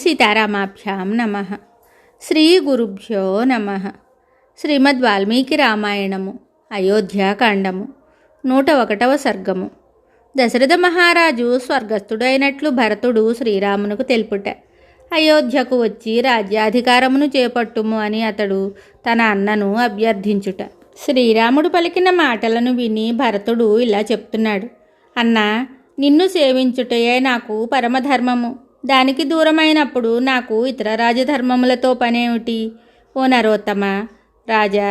సీతారామాభ్యాం నమః. శ్రీ గురుభ్యో నమః. శ్రీమద్ వాల్మీకి రామాయణము అయోధ్యాకాండము 101వ సర్గము. దశరథ మహారాజు స్వర్గస్థుడైనట్లు భరతుడు శ్రీరామునకు తెలుపుట. అయోధ్యకు వచ్చి రాజ్యాధికారమును చేపట్టుము అని అతడు తన అన్నను అభ్యర్థించుట. శ్రీరాముడు పలికిన మాటలను విని భరతుడు ఇలా చెప్తున్నాడు. అన్నా, నిన్ను సేవించుటయే నాకు పరమధర్మము. దానికి దూరమైనప్పుడు నాకు ఇతర రాజధర్మములతో పనేమిటి? ఓ నరోత్తమ రాజా,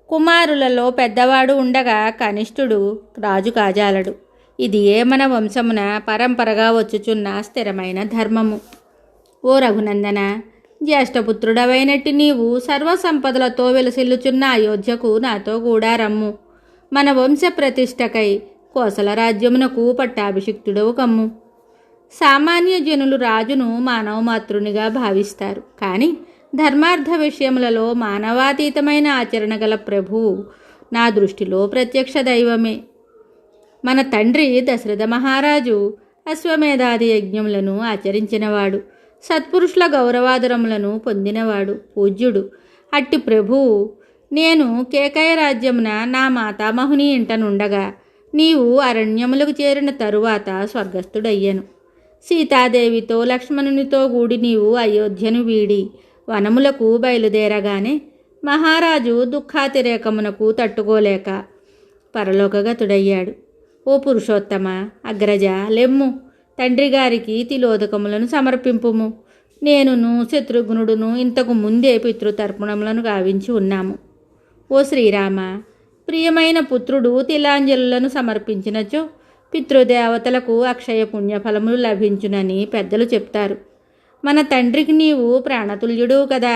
కుమారులలో పెద్దవాడు ఉండగా కనిష్ఠుడు రాజు కాజాలడు. ఇది మన వంశమున పరంపరగా వచ్చుచున్న స్థిరమైన ధర్మము. ఓ రఘునందన, జ్యేష్ఠపుత్రుడవైనట్టి నీవు సర్వసంపదలతో వెలసిల్లుచున్న అయోధ్యకు నాతో కూడా రమ్ము. మన వంశ ప్రతిష్టకై కోసల రాజ్యమునకు పట్టాభిషిక్తుడవు కమ్ము. సామాన్య జనులు రాజును మానవమాతృనిగా భావిస్తారు, కానీ ధర్మార్థ విషయములలో మానవాతీతమైన ఆచరణ గల ప్రభువు నా దృష్టిలో ప్రత్యక్ష దైవమే. మన తండ్రి దశరథ మహారాజు అశ్వమేధాది యజ్ఞములను ఆచరించినవాడు, సత్పురుషుల గౌరవాదరములను పొందినవాడు, పూజ్యుడు. అట్టి ప్రభువు నేను కేకయ రాజ్యమున నా మాతామహుని ఇంటనుండగా నీవు అరణ్యములకు చేరిన తరువాత స్వర్గస్థుడయ్యను. సీతాదేవితో లక్ష్మణునితో కూడి నీవు అయోధ్యను వీడి వనములకు బయలుదేరగానే మహారాజు దుఃఖాతిరేకమునకు తట్టుకోలేక పరలోకగతుడయ్యాడు. ఓ పురుషోత్తమ అగ్రజ, లెమ్ము, తండ్రి గారికి తిలోదకములను సమర్పింపుము. నేనును శత్రుఘ్నుడును ఇంతకు ముందే పితృతర్పణములను గావించి ఉన్నాము. ఓ శ్రీరామ, ప్రియమైన పుత్రుడు తిలాంజలులను సమర్పించినచో పితృదేవతలకు అక్షయ పుణ్యఫలములు లభించునని పెద్దలు చెప్తారు. మన తండ్రికి నీవు ప్రాణతుల్యుడు కదా.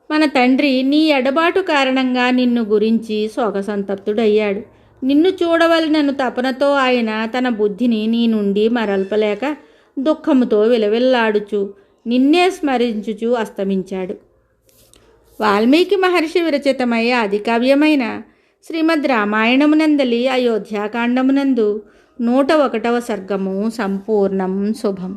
మన తండ్రి నీ ఎడబాటు కారణంగా నిన్ను గురించి శోకసంతప్తుడయ్యాడు. నిన్ను చూడవలనను తపనతో ఆయన తన బుద్ధిని నీ నుండి మరల్పలేక దుఃఖముతో విలవిల్లాడుచు నిన్నే స్మరించుచు అస్తమించాడు. వాల్మీకి మహర్షి విరచితమై ఆదికావ్యమైన శ్రీమద్ రామాయణమునందలి అయోధ్యాకాండమునందు 101వ సర్గము సంపూర్ణం. శుభం.